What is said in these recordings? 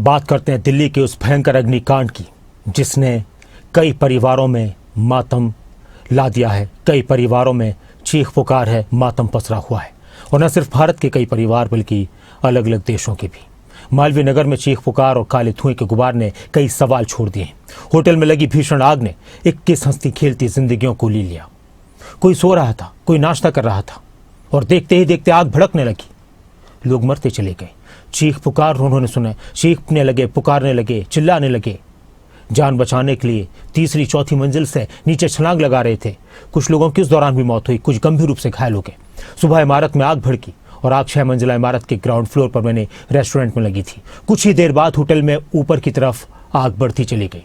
बात करते हैं दिल्ली के उस भयंकर अग्निकांड की जिसने कई परिवारों में मातम ला दिया है। कई परिवारों में चीख पुकार है, मातम पसरा हुआ है। और न सिर्फ भारत के कई परिवार बल्कि अलग अलग देशों के भी। मालवीय नगर में चीख पुकार और काले धुएं के गुबार ने कई सवाल छोड़ दिए। होटल में लगी भीषण आग ने 21 हंसती खेलती जिंदगियों को ले लिया। कोई सो रहा था, कोई नाश्ता कर रहा था और देखते ही देखते आग भड़कने लगी। लोग मरते चले गए। चीख पुकार उन्होंने सुने, चीखने लगे, पुकारने लगे, चिल्लाने लगे। जान बचाने के लिए तीसरी चौथी मंजिल से नीचे छलांग लगा रहे थे। कुछ लोगों की उस दौरान भी मौत हुई, कुछ गंभीर रूप से घायल हो गए। सुबह इमारत में आग भड़की और आग 6 मंजिला इमारत के ग्राउंड फ्लोर पर बने रेस्टोरेंट में लगी थी। कुछ ही देर बाद होटल में ऊपर की तरफ आग बढ़ती चली गई।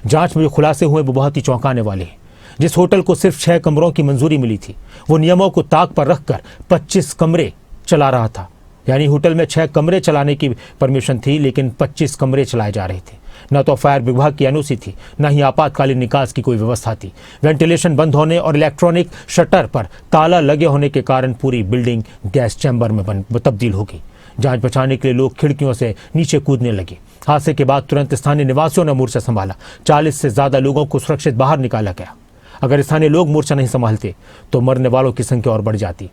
जांच में जो खुलासे हुए वो बहुत ही चौंकाने वाले हैं। जिस होटल को सिर्फ 6 कमरों की मंजूरी मिली थी, वो नियमों को ताक पर रखकर 25 कमरे चला रहा था। यानी होटल में 6 कमरे चलाने की परमिशन थी, लेकिन 25 कमरे चलाए जा रहे थे। न तो फायर विभाग की अनुमति थी, न ही आपातकालीन निकास की कोई व्यवस्था थी। वेंटिलेशन बंद होने और इलेक्ट्रॉनिक शटर पर ताला लगे होने के कारण पूरी बिल्डिंग गैस चैम्बर में तब्दील हो गई। जान बचाने के लिए लोग खिड़कियों से नीचे कूदने लगे। हादसे के बाद तुरंत स्थानीय निवासियों ने मोर्चा संभाला। 40 से ज्यादा लोगों को सुरक्षित बाहर निकाला गया। अगर स्थानीय लोग मोर्चा नहीं संभालते तो मरने वालों की संख्या और बढ़ जाती।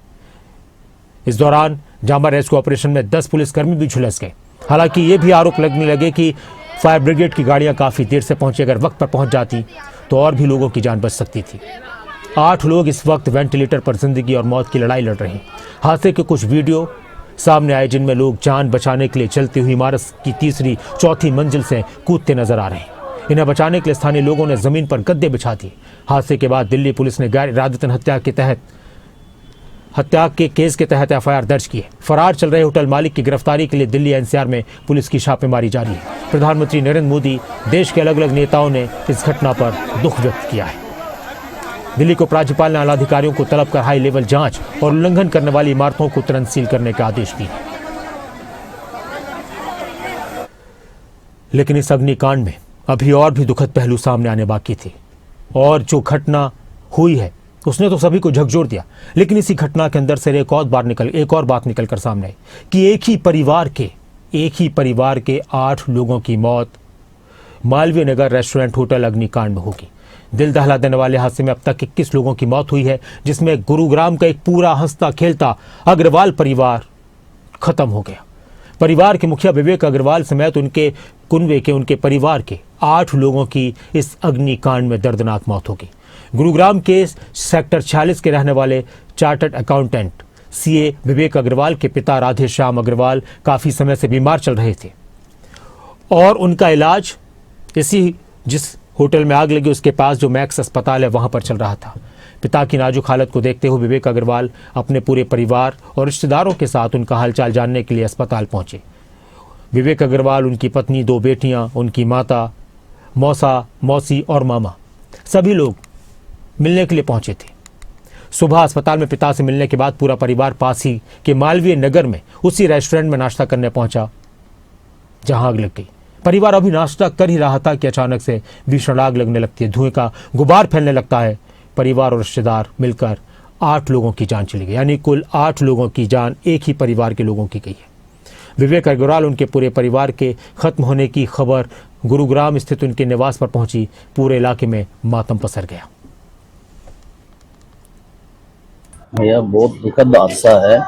इस दौरान जांबा रेस्क्यू ऑपरेशन में 10 पुलिसकर्मी भी झुलस गए। हालांकि ये भी आरोप लगने लगे कि फायर ब्रिगेड की गाड़ियां काफी देर से पहुंची। अगर वक्त पर पहुंच जाती तो और भी लोगों की जान बच सकती थी। 8 लोग इस वक्त वेंटिलेटर पर जिंदगी और मौत की लड़ाई लड़ रहे हैं। हादसे के कुछ वीडियो सामने आए जिनमें लोग जान बचाने के लिए चलती हुई इमारत की तीसरी चौथी मंजिल से कूदते नजर आ रहे हैं। इन्हें बचाने के लिए स्थानीय लोगों ने जमीन पर गद्दे बिछा दिए। हादसे के बाद दिल्ली पुलिस ने गैर इरादतन हत्या के केस के तहत एफआईआर दर्ज की है। फरार चल रहे होटल मालिक की गिरफ्तारी के लिए दिल्ली एनसीआर में पुलिस की छापेमारी जारी है। प्रधानमंत्री नरेंद्र मोदी, देश के अलग अलग नेताओं ने इस घटना पर दुख व्यक्त किया है। दिल्ली को राज्यपाल ने आला अधिकारियों को तलब कर हाई लेवल जांच और उल्लंघन करने वाली इमारतों को तुरंत सील करने का आदेश दिए। लेकिन इस अग्निकांड में अभी और भी दुखद पहलू सामने आने बाकी थे। और जो घटना हुई है उसने तो सभी को झकझोर दिया। लेकिन इसी घटना के अंदर से एक और बात निकल कर सामने आई कि एक ही परिवार के 8 लोगों की मौत मालवीय नगर रेस्टोरेंट होटल अग्निकांड में होगी। दिल दहला देने वाले हादसे में अब तक 21 लोगों की मौत हुई है, जिसमें गुरुग्राम का एक पूरा हंसता खेलता अग्रवाल परिवार खत्म हो गया। परिवार के मुखिया विवेक अग्रवाल समेत उनके कुनबे के उनके परिवार के 8 लोगों की इस अग्निकांड में दर्दनाक मौत हो गई। गुरुग्राम के सेक्टर 46 के रहने वाले चार्टर्ड अकाउंटेंट सीए विवेक अग्रवाल के पिता राधे श्याम अग्रवाल काफी समय से बीमार चल रहे थे और उनका इलाज जिस होटल में आग लगी उसके पास जो मैक्स अस्पताल है वहां पर चल रहा था। पिता की नाजुक हालत को देखते हुए विवेक अग्रवाल अपने पूरे परिवार और रिश्तेदारों के साथ उनका हालचाल जानने के लिए अस्पताल पहुंचे। विवेक अग्रवाल, उनकी पत्नी, 2 बेटियां, उनकी माता, मौसी और मामा, सभी लोग मिलने के लिए पहुंचे थे। सुबह अस्पताल में पिता से मिलने के बाद पूरा परिवार पास ही के मालवीय नगर में उसी रेस्टोरेंट में नाश्ता करने पहुंचा जहां आग लग गई। परिवार अभी नाश्ता कर ही रहा था कि अचानक से भीषण आग लगने लगती है। धुएं का गुबार फैलने लगता है। परिवार और रिश्तेदार मिलकर 8 लोगों की जान चली गई। यानी कुल 8 लोगों की जान एक ही परिवार के लोगों की गई है। विवेक अग्रवाल, उनके पूरे परिवार के खत्म होने की खबर गुरुग्राम स्थित उनके निवास पर पहुंची। पूरे इलाके में मातम पसर गया। यह बहुत दुखद हादसा है।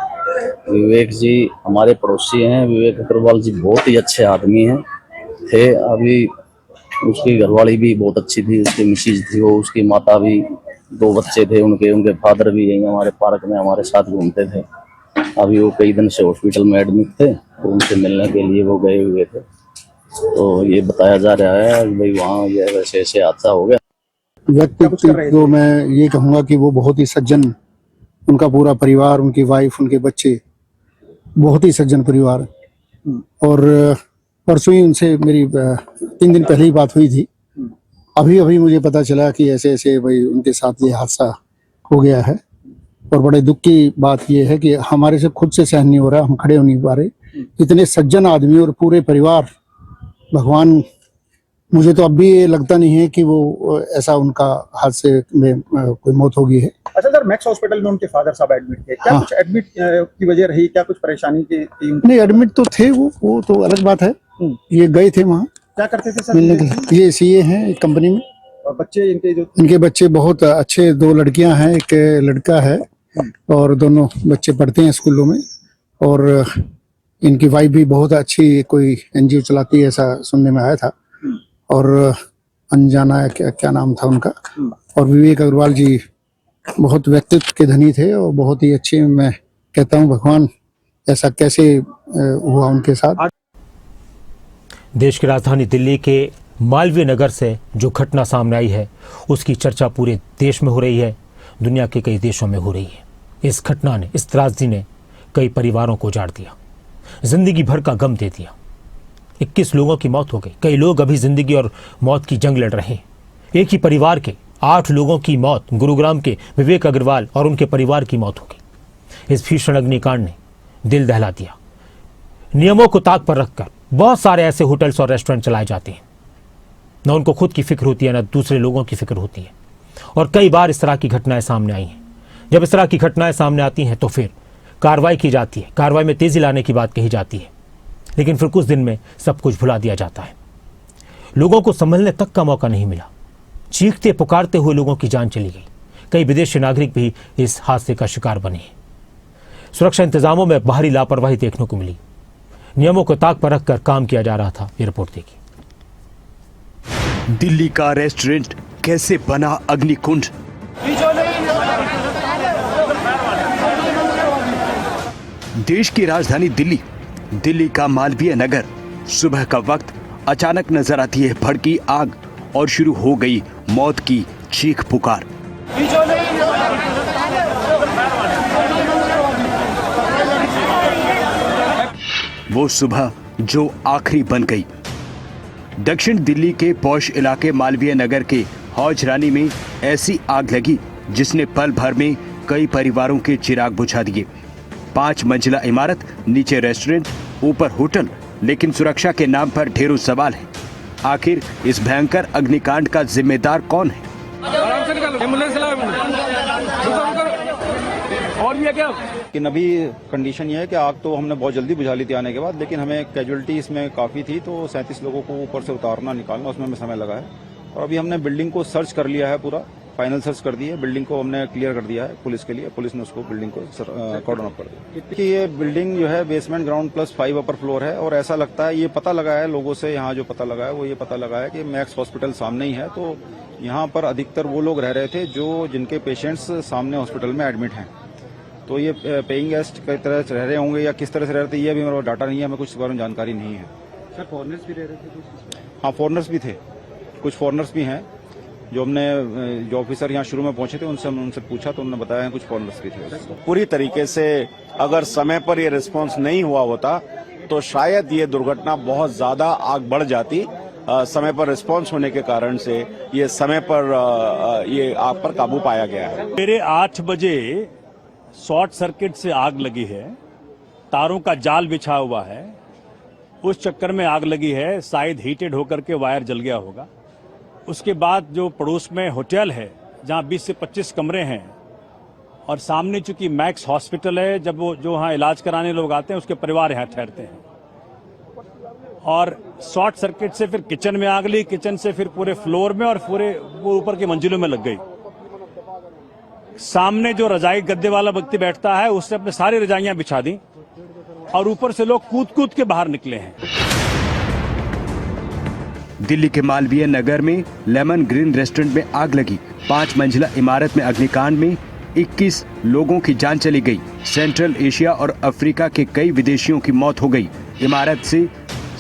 विवेक जी हमारे पड़ोसी हैं। विवेक अग्रवाल जी बहुत ही अच्छे आदमी थे। अभी उसकी घरवाली भी बहुत अच्छी थी, उसकी मिसेज थी, वो उसकी माता भी, 2 बच्चे थे उनके फादर भी यहीं हमारे पार्क में हमारे साथ घूमते थे। अभी वो कई दिन से हॉस्पिटल में एडमिट थे तो उनसे मिलने के लिए वो गए हुए थे। तो ये बताया जा रहा है भाई वहाँ ये वैसे ऐसे हादसा हो गया। व्यक्ति तो मैं ये कहूँगा कि वो बहुत ही सज्जन, उनका पूरा परिवार, उनकी वाइफ, उनके बच्चे, बहुत ही सज्जन परिवार। और परसों ही उनसे मेरी 3 दिन पहले ही बात हुई थी। अभी मुझे पता चला कि ऐसे ऐसे भाई उनके साथ ये हादसा हो गया है। और बड़े दुख की बात ये है कि हमारे से खुद से सहन नहीं हो रहा, हम खड़े हो नहीं पा रहे। इतने सज्जन आदमी और पूरे परिवार भगवान मुझे तो अब भी ये लगता नहीं है कि वो ऐसा उनका हादसे में कोई मौत हो गई है। अच्छा सर, मैक्स हॉस्पिटल में उनके फादर साहब एडमिट थे, क्या हाँ। कुछ एडमिट की वजह रही, क्या कुछ परेशानी की थी? नहीं, एडमिट तो थे वो तो अलग बात है। ये गए थे वहाँ क्या करते थे सर? मिलने के लिए। ये सीए हैं एक कंपनी में। और बच्चे इनके इनके बच्चे बहुत अच्छे, 2 लड़कियां हैं, एक लड़का है, और दोनों बच्चे पढ़ते हैं स्कूलों में। और इनकी वाइफ भी बहुत अच्छी कोई एनजीओ चलाती है, ऐसा सुनने में आया था। और अनजाना है, क्या नाम था उनका। और विवेक अग्रवाल जी बहुत व्यक्तित्व के धनी थे और बहुत ही अच्छे। मैं कहता हूँ भगवान ऐसा कैसे हुआ उनके साथ। देश की राजधानी दिल्ली के मालवीय नगर से जो घटना सामने आई है उसकी चर्चा पूरे देश में हो रही है, दुनिया के कई देशों में हो रही है। इस घटना ने, इस त्रासदी ने कई परिवारों को उजाड़ दिया, जिंदगी भर का गम दे दिया। 21 लोगों की मौत हो गई। कई लोग अभी जिंदगी और मौत की जंग लड़ रहे हैं। एक ही परिवार के 8 लोगों की मौत, गुरुग्राम के विवेक अग्रवाल और उनके परिवार की मौत हो गई। इस भीषण अग्निकांड ने दिल दहला दिया। नियमों को ताक पर रखकर बहुत सारे ऐसे होटल्स और रेस्टोरेंट चलाए जाते हैं, न उनको खुद की फिक्र होती है न दूसरे लोगों की फिक्र होती है। और कई बार इस तरह की घटनाएं सामने आई हैं। जब इस तरह की घटनाएं सामने आती हैं तो फिर कार्रवाई की जाती है, कार्रवाई में तेजी लाने की बात कही जाती है, लेकिन फिर कुछ दिन में सब कुछ भुला दिया जाता है। लोगों को संभलने तक का मौका नहीं मिला। चीखते पुकारते हुए लोगों की जान चली गई। कई विदेशी नागरिक भी इस हादसे का शिकार बने हैं। सुरक्षा इंतजामों में बाहरी लापरवाही देखने को मिली। नियमों को ताक पर रखकर काम किया जा रहा था। ये रिपोर्ट देखिए। दिल्ली का रेस्टोरेंट कैसे बना अग्निकुंड। देश की राजधानी दिल्ली का मालवीय नगर। सुबह का वक्त अचानक नजर आती है भड़की आग और शुरू हो गई मौत की चीख पुकार। वो सुबह जो आखिरी बन गई। दक्षिण दिल्ली के पौष इलाके मालवीय नगर के हौज रानी में ऐसी आग लगी जिसने पल भर में कई परिवारों के चिराग बुझा दिए। 5 मंजिला इमारत, नीचे रेस्टोरेंट, ऊपर होटल, लेकिन सुरक्षा के नाम पर ढेरों सवाल हैं। आखिर इस भयंकर अग्निकांड का जिम्मेदार कौन है? लेकिन अभी कंडीशन ये है कि आग तो हमने बहुत जल्दी बुझा ली थी आने के बाद, लेकिन हमें कैजुअलिटी इसमें काफ़ी थी, तो 37 लोगों को ऊपर से उतारना, निकालना, उसमें हमें समय लगा है। और अभी हमने बिल्डिंग को सर्च कर लिया है, पूरा फाइनल सर्च कर दी है। बिल्डिंग को हमने क्लियर कर दिया है पुलिस के लिए। पुलिस ने उसको बिल्डिंग को कॉर्डन ऑफ कर दिया कि ये बिल्डिंग जो है basement, ground plus 5 upper floor है। और ऐसा लगता है, ये पता लगा है लोगों से, यहाँ जो पता लगा है वो ये पता लगा है कि मैक्स हॉस्पिटल सामने ही है, तो यहाँ पर अधिकतर वो लोग रह रहे थे जिनके पेशेंट्स सामने हॉस्पिटल में एडमिट हैं। तो ये पेइंग गेस्ट कई तरह से रह रहे होंगे या किस तरह से रह रहे थे, ये अभी मेरे पास डाटा नहीं है, हमें कुछ इस बारे में जानकारी नहीं है। सर, फॉरेनर्स भी रह रहे थे कुछ? हाँ, फॉरेनर्स भी थे, कुछ फॉरेनर्स भी हैं। जो हमने जो ऑफिसर यहाँ शुरू में पहुंचे थे उनसे पूछा तो उन्होंने बताया कुछ फॉरेनर्स भी थे। पूरी तरीके से अगर समय पर ये रिस्पांस नहीं हुआ होता तो शायद ये दुर्घटना बहुत ज्यादा आग बढ़ जाती। समय पर रिस्पांस होने के कारण से ये समय पर ये आग पर काबू पाया गया है। मेरे 8 बजे शॉर्ट सर्किट से आग लगी है। तारों का जाल बिछा हुआ है, उस चक्कर में आग लगी है। शायद हीटेड होकर के वायर जल गया होगा। उसके बाद जो पड़ोस में होटल है जहां 20 से 25 कमरे हैं और सामने चूंकि मैक्स हॉस्पिटल है, जब वो जो वहां इलाज कराने लोग आते हैं उसके परिवार यहाँ ठहरते हैं। और शॉर्ट सर्किट से फिर किचन में आग लगी, किचन से फिर पूरे फ्लोर में और पूरे वो ऊपर की मंजिलों में लग गई। सामने जो रजाई गद्दे वाला व्यक्ति बैठता है उसने अपने सारी रजाइयां बिछा दी और ऊपर से लोग कूद कूद के बाहर निकले हैं। दिल्ली के मालवीय नगर में लेमन ग्रीन रेस्टोरेंट में आग लगी। 5 मंजिला इमारत में अग्निकांड में 21 लोगों की जान चली गई। सेंट्रल एशिया और अफ्रीका के कई विदेशियों की मौत हो गई। इमारत से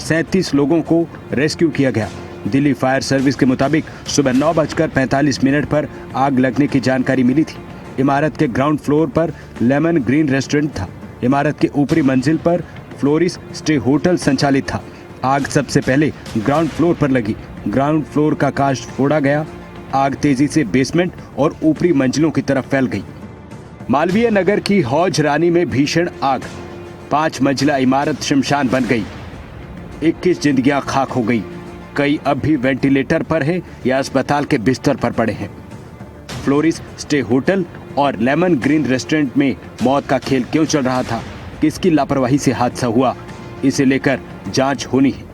37 लोगों को रेस्क्यू किया गया। दिल्ली फायर सर्विस के मुताबिक सुबह 9:45 पर आग लगने की जानकारी मिली थी। इमारत के ग्राउंड फ्लोर पर लेमन ग्रीन रेस्टोरेंट था। इमारत के ऊपरी मंजिल पर फ्लोरिस स्टे होटल संचालित था। आग सबसे पहले ग्राउंड फ्लोर पर लगी। ग्राउंड फ्लोर का कांच फोड़ा गया। आग तेजी से बेसमेंट और ऊपरी मंजिलों की तरफ फैल गई। मालवीय नगर की हौज रानी में भीषण आग। 5 मंजिला इमारत शमशान बन गई। 21 जिंदगियां खाक हो गई। कई अब भी वेंटिलेटर पर हैं या अस्पताल के बिस्तर पर पड़े हैं। फ्लोरिस स्टे होटल और लेमन ग्रीन रेस्टोरेंट में मौत का खेल क्यों चल रहा था, किसकी लापरवाही से हादसा हुआ, इसे लेकर जांच होनी है।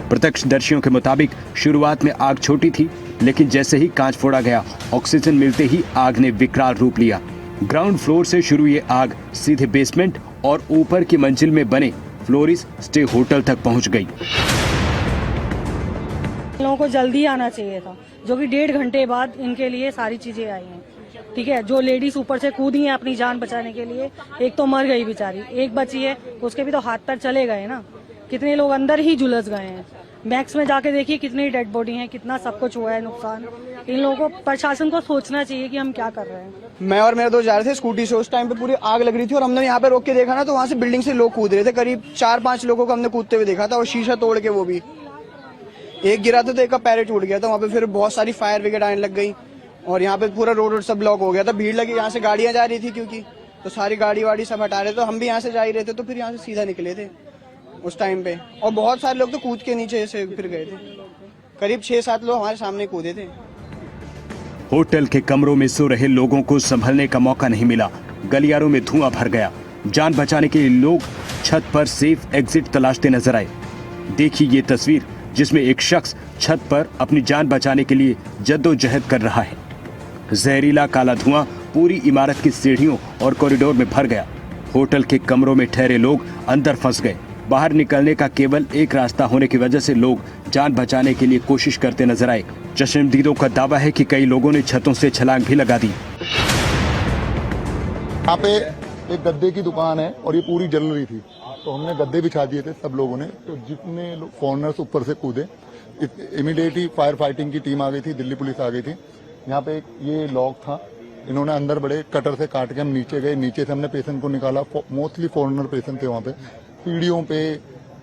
प्रत्यक्षदर्शियों के मुताबिक शुरुआत में आग छोटी थी, लेकिन जैसे ही कांच फोड़ा गया, ऑक्सीजन मिलते ही आग ने विकराल रूप लिया। ग्राउंड फ्लोर से शुरू ये आग सीधे बेसमेंट और ऊपर की मंजिल में बने फ्लोरिस स्टे होटल तक पहुंच गई। लोगों को जल्दी आना चाहिए था, जो कि 1.5 घंटे बाद इनके लिए सारी चीजें आई हैं। ठीक है, जो लेडीज ऊपर से कूदी हैं अपनी जान बचाने के लिए, एक तो मर गई बेचारी, एक बची है, उसके भी तो हाथ पैर चले गए ना। कितने लोग अंदर ही झुलस गए हैं। मैक्स में जाके देखिए कितनी डेड बॉडी है, कितना सब कुछ हुआ है नुकसान। इन लोगों को, प्रशासन को सोचना चाहिए कि हम क्या कर रहे हैं। मैं और मेरे दोस्त जा रहे थे स्कूटी से, उस टाइम पे पूरी आग लग रही थी और हमने यहाँ पे रोक के देखा ना, तो वहाँ से बिल्डिंग से लोग कूद रहे थे। करीब 4-5 लोगों को हमने कूदते हुए देखा था, और शीशा तोड़ के, वो भी एक गिरा था तो एक का पैर टूट गया था। वहाँ पे फिर बहुत सारी फायर ब्रिगेड आने लग गई और यहाँ पे पूरा रोड सब ब्लॉक हो गया था। भीड़ लगी, यहाँ से गाड़ियां जा रही थी क्योंकि, तो सारी गाड़ी वाड़ी सब हटा रहे थे। तो हम भी यहाँ से जा ही रहे थे, तो फिर यहाँ से सीधा निकले थे उस टाइम पे, और बहुत सारे लोग तो कूद के नीचे से फिर गए थे। करीब 6-7 लोग हमारे सामने कूदे थे। होटल के कमरों में सो रहे लोगों को संभलने का मौका नहीं मिला। गलियारों में धुआं भर गया। जान बचाने के लिए लोग छत पर सेफ एग्जिट तलाशते नजर आए। देखिए ये तस्वीर, जिसमें एक शख्स छत पर अपनी जान बचाने के लिए जद्दोजहद कर रहा है। जहरीला काला धुआं पूरी इमारत की सीढ़ियों और कॉरिडोर में भर गया। होटल के कमरों में ठहरे लोग अंदर फंस गए। बाहर निकलने का केवल एक रास्ता होने की वजह से लोग जान बचाने के लिए कोशिश करते नजर आए। चश्मदीदों का दावा है कि कई लोगों ने छतों से छलांग भी लगा दी। यहाँ पे एक गद्दे की दुकान है और ये पूरी जल रही थी, तो हमने गद्दे बिछा दिए थे सब लोगों ने। तो जितने फॉरनर्स ऊपर से कूदे, इमीडिएटली फायर फाइटिंग की टीम आ गई थी, दिल्ली पुलिस आ गई थी। यहाँ पे ये लॉक था, इन्होंने अंदर बड़े कटर से काट के हम नीचे गए। नीचे से हमने पेशेंट को निकाला। मोस्टली फॉरनर पेशेंट थे वहाँ पे। सीढ़ियों पे,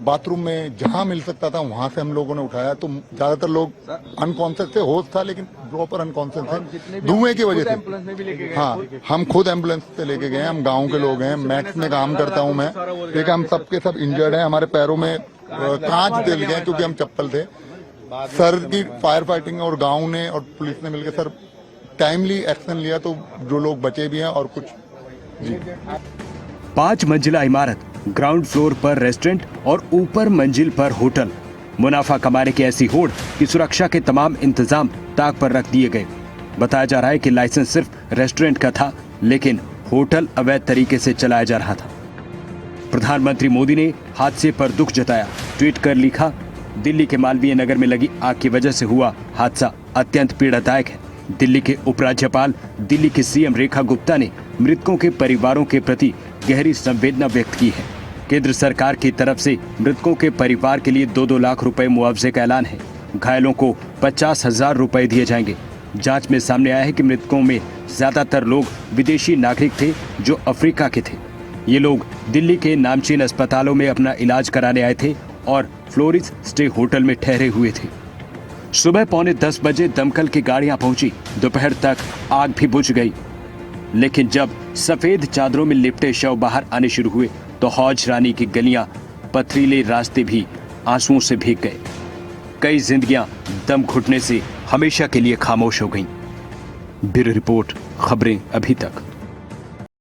बाथरूम में, जहां मिल सकता था वहां से हम लोगों ने उठाया। तो ज्यादातर लोग अनकॉन्शियस थे, होश था लेकिन प्रॉपर अनकॉन्शियस थे धुएं की वजह से। हाँ, हम खुद एम्बुलेंस से लेके गए। हम गांव के लोग हैं, मैक्स में काम करता हूं मैं। देखिए हम सबके सब इंजर्ड हैं। हमारे पैरों में कांच जल गए क्योंकि हम चप्पल थे। सर की फायर फाइटिंग और गाँव ने और पुलिस ने मिलकर सर टाइमली एक्शन लिया, तो जो लोग बचे भी हैं और कुछ। 5 मंजिला इमारत, ग्राउंड फ्लोर पर रेस्टोरेंट और ऊपर मंजिल पर होटल। मुनाफा कमाने की ऐसी होड़ कि सुरक्षा के तमाम इंतजाम ताक पर रख दिए गए। बताया जा रहा है कि लाइसेंस सिर्फ रेस्टोरेंट का था, लेकिन होटल अवैध तरीके से चलाया जा रहा था। प्रधानमंत्री मोदी ने हादसे पर दुख जताया। ट्वीट कर लिखा, दिल्ली के मालवीय नगर में लगी आग की वजह से हुआ हादसा अत्यंत पीड़ादायक है। दिल्ली के उपराज्यपाल, दिल्ली की सीएम रेखा गुप्ता ने मृतकों के परिवारों के प्रति गहरी संवेदना व्यक्त की है। केंद्र सरकार की तरफ से मृतकों के परिवार के लिए 2-2 लाख रुपए मुआवजे का ऐलान है। घायलों को 50,000 रुपए दिए जाएंगे। जांच में सामने आया है कि मृतकों में ज्यादातर लोग विदेशी नागरिक थे जो अफ्रीका के थे। ये लोग दिल्ली के नामचीन अस्पतालों में अपना इलाज कराने आए थे और फ्लोरिस स्टे होटल में ठहरे हुए थे। सुबह 9:45 बजे दमकल की गाड़ियां पहुंची। दोपहर तक आग भी बुझ गई, लेकिन जब सफेद चादरों में लिपटे शव बाहर आने शुरू हुए तो हौज रानी की गलियां, पथरीले रास्ते भी आंसुओं से भीग गए। कई जिंदगियां दम घुटने से हमेशा के लिए खामोश हो गईं। ब्यूरो रिपोर्ट, खबरें अभी तक।